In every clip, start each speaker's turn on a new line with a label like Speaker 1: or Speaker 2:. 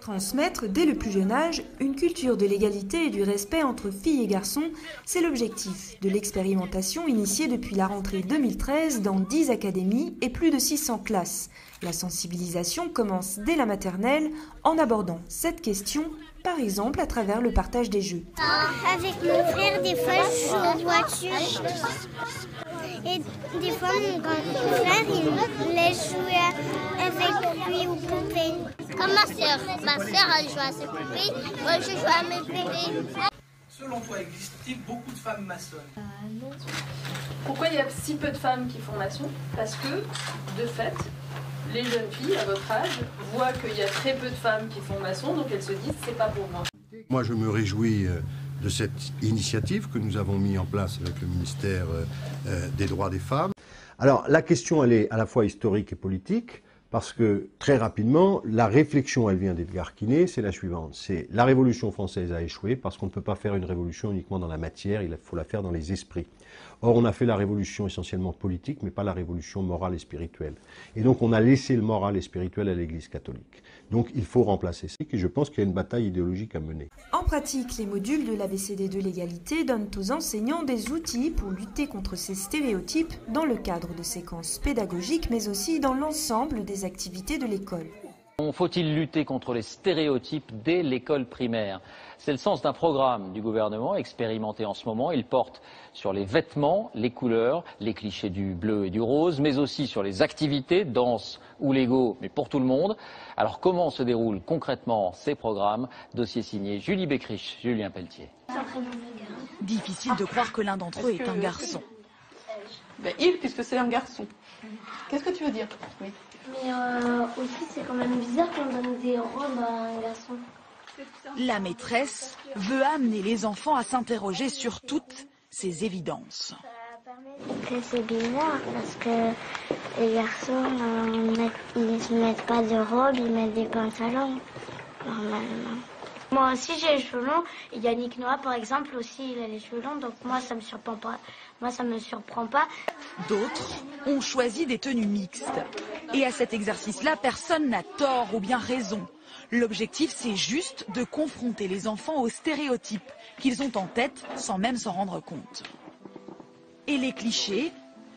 Speaker 1: Transmettre dès le plus jeune âge une culture de l'égalité et du respect entre filles et garçons, c'est l'objectif de l'expérimentation initiée depuis la rentrée 2013 dans 10 académies et plus de 600 classes. La sensibilisation commence dès la maternelle en abordant cette question, par exemple à travers le partage des jeux.
Speaker 2: Avec mon frère, des fois je joue en voiture et des fois mon grand frère il laisse jouer avec lui aux poupées. Comme ma sœur elle joue à ses poupées, moi je joue à mes poupées.
Speaker 3: Selon toi, existe-t-il beaucoup de femmes maçonnes?
Speaker 4: Non. Pourquoi il y a si peu de femmes qui font maçon? Parce que, de fait, les jeunes filles à votre âge voient qu'il y a très peu de femmes qui font maçon, donc elles se disent c'est pas pour moi.
Speaker 5: Moi je me réjouis de cette initiative que nous avons mis en place avec le ministère des droits des femmes. Alors la question elle est à la fois historique et politique parce que très rapidement la réflexion elle vient d'Edgar Quinet, c'est la suivante, c'est la Révolution française a échoué parce qu'on ne peut pas faire une révolution uniquement dans la matière, il faut la faire dans les esprits. Or, on a fait la révolution essentiellement politique, mais pas la révolution morale et spirituelle. Et donc, on a laissé le moral et spirituel à l'Église catholique. Donc, il faut remplacer ça. Et je pense qu'il y a une bataille idéologique à mener.
Speaker 1: En pratique, les modules de l'ABCD de l'égalité donnent aux enseignants des outils pour lutter contre ces stéréotypes dans le cadre de séquences pédagogiques, mais aussi dans l'ensemble des activités de l'école.
Speaker 6: Faut-il lutter contre les stéréotypes dès l'école primaire? C'est le sens d'un programme du gouvernement expérimenté en ce moment. Il porte sur les vêtements, les couleurs, les clichés du bleu et du rose, mais aussi sur les activités, danse ou Lego, mais pour tout le monde. Alors comment se déroulent concrètement ces programmes? Dossier signé Julie Bécriche, Julien Pelletier.
Speaker 7: Difficile de croire que l'un d'entre eux est un garçon.
Speaker 4: Ben, Yves, puisque c'est un garçon. Qu'est-ce que tu veux dire? Oui.
Speaker 2: Mais aussi c'est quand même bizarre qu'on donne des robes à un garçon.
Speaker 7: La maîtresse veut amener les enfants à s'interroger sur toutes ces évidences.
Speaker 2: C'est bizarre parce que les garçons ils ne mettent pas de robe, ils mettent des pantalons normalement. Moi aussi j'ai les cheveux longs, et Yannick Noah par exemple aussi il a les cheveux longs, donc moi ça me surprend pas.
Speaker 7: D'autres ont choisi des tenues mixtes. Et à cet exercice-là, personne n'a tort ou bien raison. L'objectif, c'est juste de confronter les enfants aux stéréotypes qu'ils ont en tête sans même s'en rendre compte. Et les clichés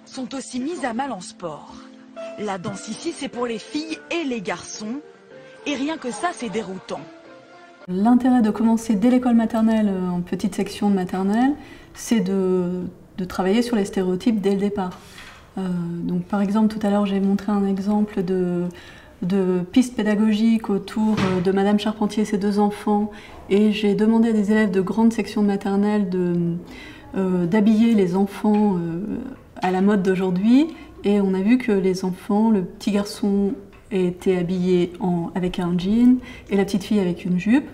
Speaker 7: sont aussi mis à mal en sport. La danse ici, c'est pour les filles et les garçons. Et rien que ça, c'est déroutant.
Speaker 8: L'intérêt de commencer dès l'école maternelle, en petite section de maternelle, c'est de travailler sur les stéréotypes dès le départ. Donc par exemple, tout à l'heure, j'ai montré un exemple de piste pédagogique autour de Madame Charpentier et ses 2 enfants, et j'ai demandé à des élèves de grande section de maternelle d'habiller les enfants à la mode d'aujourd'hui, et on a vu que les enfants, le petit garçon était habillé avec un jean et la petite fille avec une jupe.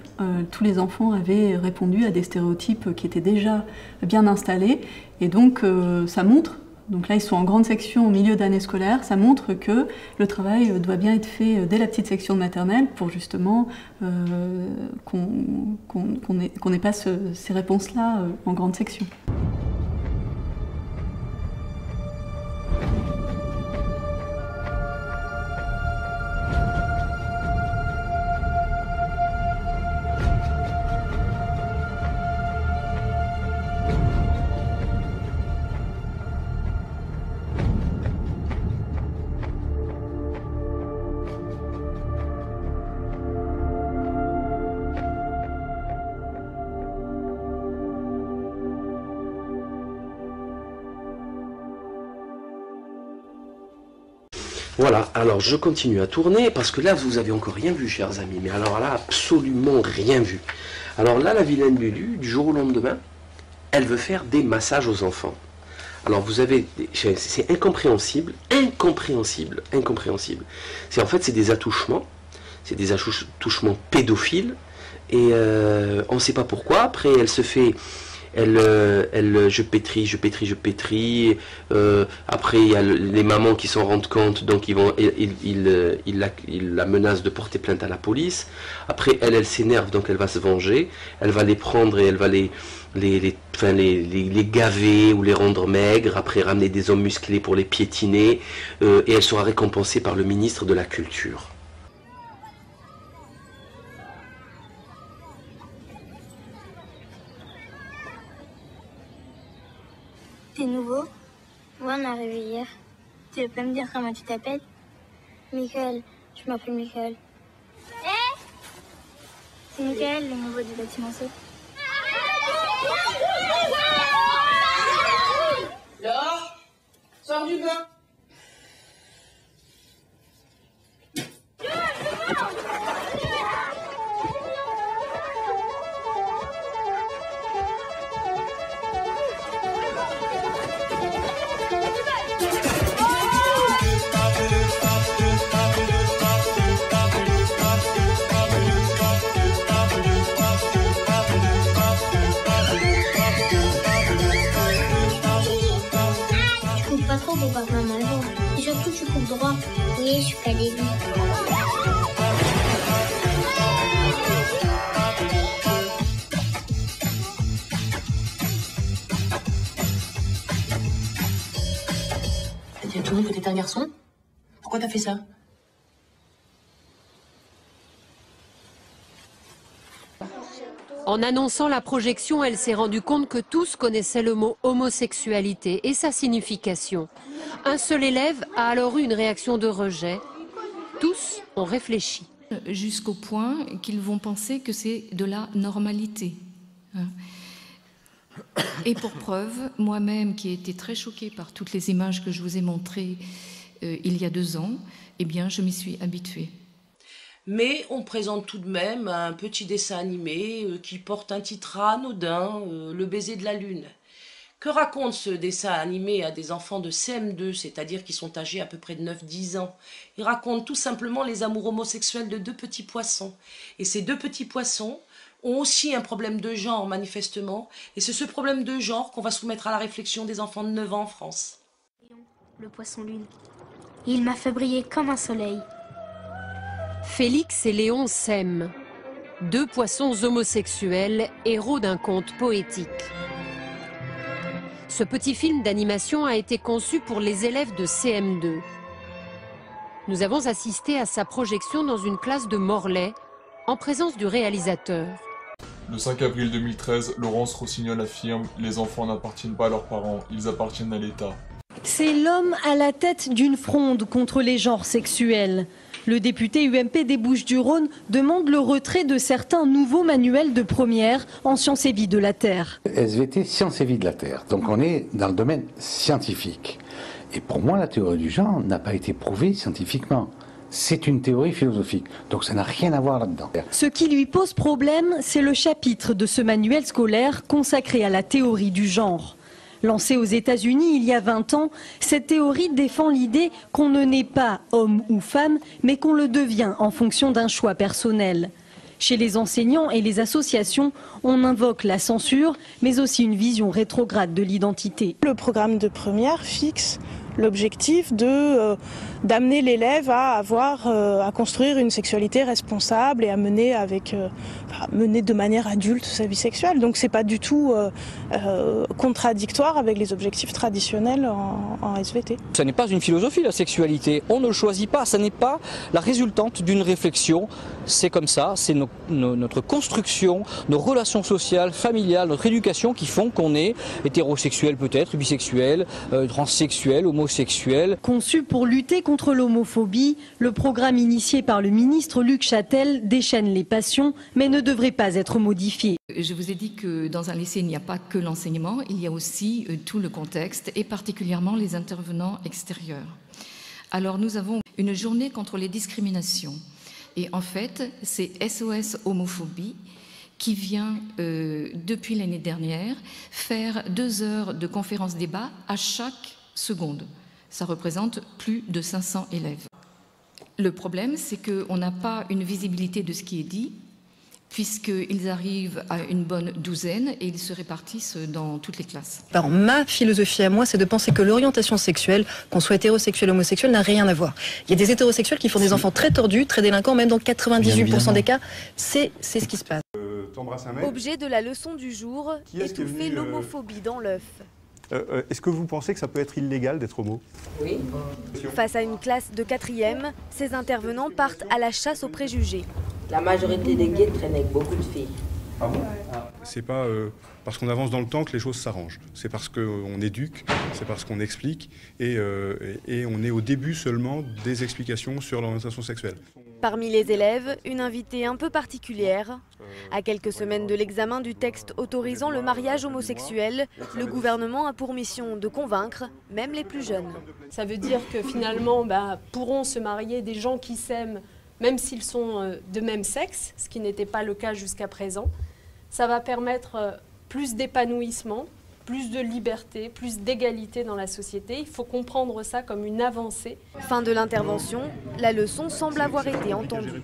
Speaker 8: Tous les enfants avaient répondu à des stéréotypes qui étaient déjà bien installés, et donc ça montre, donc là ils sont en grande section au milieu d'année scolaire, ça montre que le travail doit bien être fait dès la petite section de maternelle pour justement qu'on n'ait pas ces réponses-là en grande section.
Speaker 9: Voilà, alors je continue à tourner parce que là vous avez encore rien vu, chers amis, mais alors là absolument rien vu. Alors là la vilaine Lulu, du jour au lendemain, elle veut faire des massages aux enfants. Alors vous avez, c'est incompréhensible, incompréhensible. C'est en fait c'est des attouchements pédophiles et on ne sait pas pourquoi. Après elle se fait je pétris. Après, il y a les mamans qui s'en rendent compte, donc ils la menacent de porter plainte à la police. Après, elle s'énerve, donc elle va se venger. Elle va les prendre et elle va les gaver ou les rendre maigres. Après, ramener des hommes musclés pour les piétiner. Et elle sera récompensée par le ministre de la Culture.
Speaker 2: T'es nouveau? Ouais, on est arrivé hier. Tu veux pas me dire comment tu t'appelles? Michael. Je m'appelle Michael. C'est Michael, le nouveau du bâtiment C.
Speaker 3: Laure, sors du bain.
Speaker 2: Pas trop pour pas faire mal voir. Et surtout, tu coupes droit. Oui, je suis pas débile.
Speaker 10: Tu as toujours dit que t'étais un garçon? Pourquoi t'as fait ça?
Speaker 11: En annonçant la projection, elle s'est rendue compte que tous connaissaient le mot homosexualité et sa signification. Un seul élève a alors eu une réaction de rejet. Tous ont réfléchi.
Speaker 12: Jusqu'au point qu'ils vont penser que c'est de la normalité. Et pour preuve, moi-même qui ai été très choquée par toutes les images que je vous ai montrées il y a 2 ans, eh bien je m'y suis habituée.
Speaker 10: Mais on présente tout de même un petit dessin animé qui porte un titre anodin, Le baiser de la lune. Que raconte ce dessin animé à des enfants de CM2, c'est-à-dire qui sont âgés à peu près de 9-10 ans? Il raconte tout simplement les amours homosexuels de 2 petits poissons. Et ces 2 petits poissons ont aussi un problème de genre, manifestement. Et c'est ce problème de genre qu'on va soumettre à la réflexion des enfants de 9 ans en France.
Speaker 2: Le poisson lune. Il m'a fait briller comme un soleil.
Speaker 11: Félix et Léon s'aiment. 2 poissons homosexuels, héros d'un conte poétique. Ce petit film d'animation a été conçu pour les élèves de CM2. Nous avons assisté à sa projection dans une classe de Morlaix, en présence du réalisateur.
Speaker 13: Le 5 avril 2013, Laurence Rossignol affirme « Les enfants n'appartiennent pas à leurs parents, ils appartiennent à l'État ».
Speaker 14: C'est l'homme à la tête d'une fronde contre les genres sexuels. Le député UMP des Bouches-du-Rhône demande le retrait de certains nouveaux manuels de première en sciences et vie de la Terre.
Speaker 15: SVT, sciences et vie de la Terre. Donc on est dans le domaine scientifique. Et pour moi, la théorie du genre n'a pas été prouvée scientifiquement. C'est une théorie philosophique. Donc ça n'a rien à voir là-dedans.
Speaker 14: Ce qui lui pose problème, c'est le chapitre de ce manuel scolaire consacré à la théorie du genre. Lancée aux États-Unis il y a 20 ans, cette théorie défend l'idée qu'on ne naît pas homme ou femme, mais qu'on le devient en fonction d'un choix personnel. Chez les enseignants et les associations, on invoque la censure, mais aussi une vision rétrograde de l'identité.
Speaker 16: Le programme de première fixe l'objectif d'amener l'élève à construire une sexualité responsable et à mener de manière adulte sa vie sexuelle. Donc c'est pas du tout contradictoire avec les objectifs traditionnels en SVT.
Speaker 17: Ce n'est pas une philosophie, la sexualité. On ne le choisit pas, ce n'est pas la résultante d'une réflexion. C'est comme ça, c'est notre construction, nos relations sociales, familiales, notre éducation qui font qu'on est hétérosexuel peut-être, bisexuel, transsexuel, homosexuel.
Speaker 14: Conçu pour lutter contre l'homophobie, le programme initié par le ministre Luc Châtel déchaîne les passions, mais ne devrait pas être modifié.
Speaker 12: Je vous ai dit que dans un lycée, il n'y a pas que l'enseignement, il y a aussi tout le contexte et particulièrement les intervenants extérieurs. Alors nous avons une journée contre les discriminations. Et en fait, c'est SOS Homophobie qui vient, depuis l'année dernière, faire 2 heures de conférence-débat à chaque seconde. Ça représente plus de 500 élèves. Le problème, c'est qu'on n'a pas une visibilité de ce qui est dit, puisqu'ils arrivent à une bonne douzaine et ils se répartissent dans toutes les classes.
Speaker 18: Alors ma philosophie à moi, c'est de penser que l'orientation sexuelle, qu'on soit hétérosexuel ou homosexuel, n'a rien à voir. Il y a des hétérosexuels qui font des enfants très tordus, très délinquants, même dans 98% des cas, c'est ce qui se passe.
Speaker 19: Objet de la leçon du jour, étouffer l'homophobie dans l'œuf.
Speaker 20: Est-ce que vous pensez que ça peut être illégal d'être homo?
Speaker 19: Oui. Face à une classe de 4e, ces intervenants partent à la chasse aux préjugés.
Speaker 21: La majorité des gays traînent avec beaucoup de filles.
Speaker 20: Ah bon? C'est pas parce qu'on avance dans le temps que les choses s'arrangent. C'est parce qu'on éduque, c'est parce qu'on explique et on est au début seulement des explications sur l'orientation sexuelle.
Speaker 19: Parmi les élèves, une invitée un peu particulière. À quelques semaines de l'examen du texte autorisant le mariage homosexuel, le gouvernement a pour mission de convaincre même les plus jeunes.
Speaker 21: Ça veut dire que finalement pourront se marier des gens qui s'aiment même s'ils sont de même sexe, ce qui n'était pas le cas jusqu'à présent. Ça va permettre plus d'épanouissement, plus de liberté, plus d'égalité dans la société. Il faut comprendre ça comme une avancée.
Speaker 19: Fin de l'intervention, la leçon semble avoir été entendue.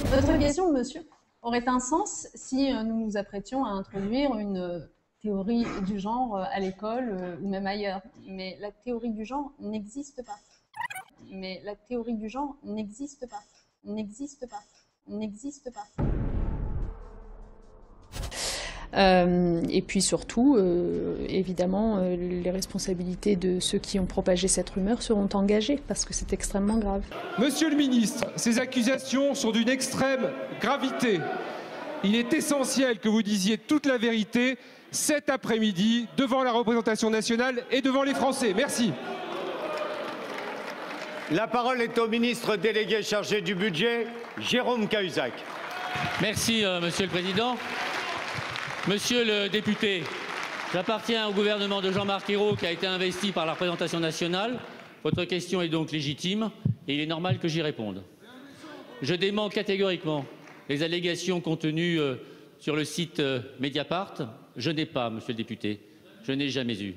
Speaker 22: Votre question, monsieur, aurait un sens si nous nous apprêtions à introduire une théorie du genre à l'école ou même ailleurs. Mais la théorie du genre n'existe pas. Mais la théorie du genre n'existe pas. N'existe pas. N'existe pas.
Speaker 23: Et puis surtout, évidemment, les responsabilités de ceux qui ont propagé cette rumeur seront engagées parce que c'est extrêmement grave.
Speaker 24: Monsieur le ministre, ces accusations sont d'une extrême gravité. Il est essentiel que vous disiez toute la vérité cet après-midi devant la représentation nationale et devant les Français. Merci.
Speaker 25: La parole est au ministre délégué chargé du budget, Jérôme Cahuzac.
Speaker 26: Merci, Monsieur le Président. Monsieur le député, j'appartiens au gouvernement de Jean-Marc Ayrault qui a été investi par la représentation nationale. Votre question est donc légitime et il est normal que j'y réponde. Je dément catégoriquement les allégations contenues sur le site Mediapart. Je n'ai pas, monsieur le député, je n'ai jamais eu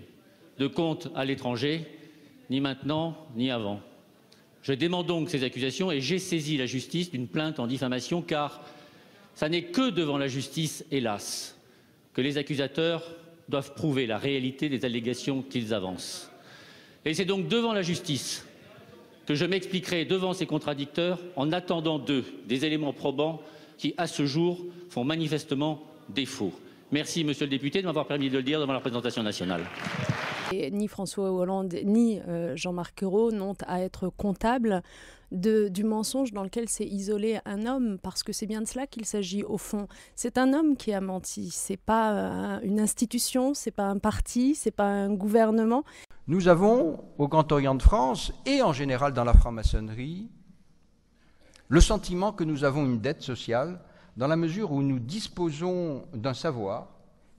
Speaker 26: de compte à l'étranger, ni maintenant, ni avant. Je dément donc ces accusations et j'ai saisi la justice d'une plainte en diffamation car ça n'est que devant la justice, hélas, que les accusateurs doivent prouver la réalité des allégations qu'ils avancent. Et c'est donc devant la justice que je m'expliquerai devant ces contradicteurs en attendant d'eux des éléments probants qui, à ce jour, font manifestement défaut. Merci, monsieur le député, de m'avoir permis de le dire devant la représentation nationale.
Speaker 21: Et ni François Hollande ni Jean-Marc Ayrault n'ont à être comptables du mensonge dans lequel s'est isolé un homme, parce que c'est bien de cela qu'il s'agit au fond. C'est un homme qui a menti, c'est pas une institution, c'est pas un parti, c'est pas un gouvernement.
Speaker 27: Nous avons, au Grand Orient de France et en général dans la franc-maçonnerie, le sentiment que nous avons une dette sociale dans la mesure où nous disposons d'un savoir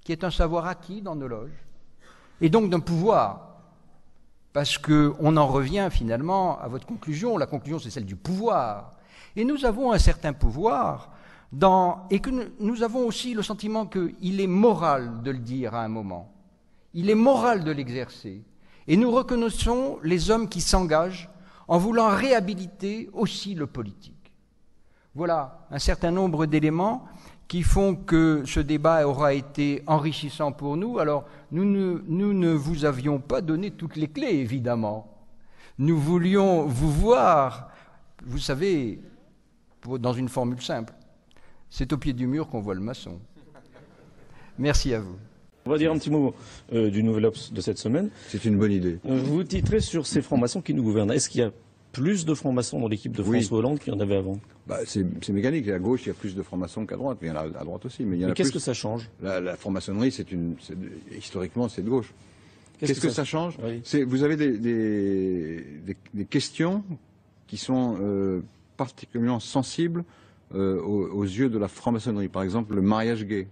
Speaker 27: qui est un savoir acquis dans nos loges et donc d'un pouvoir. Parce qu'on en revient finalement à votre conclusion. La conclusion, c'est celle du pouvoir. Et nous avons un certain pouvoir, et que nous avons aussi le sentiment qu'il est moral de le dire à un moment. Il est moral de l'exercer. Et nous reconnaissons les hommes qui s'engagent en voulant réhabiliter aussi le politique. Voilà un certain nombre d'éléments qui font que ce débat aura été enrichissant pour nous. Alors, nous ne vous avions pas donné toutes les clés, évidemment. Nous voulions vous voir, vous savez, dans une formule simple. C'est au pied du mur qu'on voit le maçon. Merci à vous.
Speaker 28: On va dire un petit mot du Nouvel Obs de cette semaine.
Speaker 20: C'est une bonne idée.
Speaker 28: Vous titrez sur ces francs-maçons qui nous gouvernent. Est-ce qu'il y a plus de francs-maçons dans l'équipe de François Hollande qu'il y en avait avant?
Speaker 20: C'est mécanique. À gauche, il y a plus de francs-maçons qu'à droite. Il y en a à droite aussi.
Speaker 28: Mais qu'est-ce que ça change?
Speaker 20: La franc-maçonnerie, historiquement, c'est de gauche. Qu'est-ce que ça change? Vous avez des questions qui sont particulièrement sensibles aux yeux de la franc-maçonnerie. Par exemple, le mariage gay.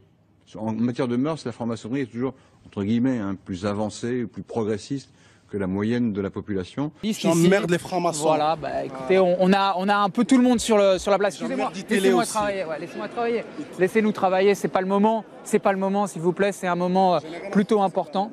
Speaker 20: En matière de mœurs, la franc-maçonnerie est toujours, entre guillemets, plus avancée, plus progressiste que la moyenne de la population.
Speaker 29: J'emmerde les francs-maçons. Voilà, écoutez, on a un peu tout le monde sur la place. Excusez-moi, laissez-moi travailler. Laissez-moi travailler. Laissez-nous travailler, c'est pas le moment, s'il vous plaît, c'est un moment plutôt important.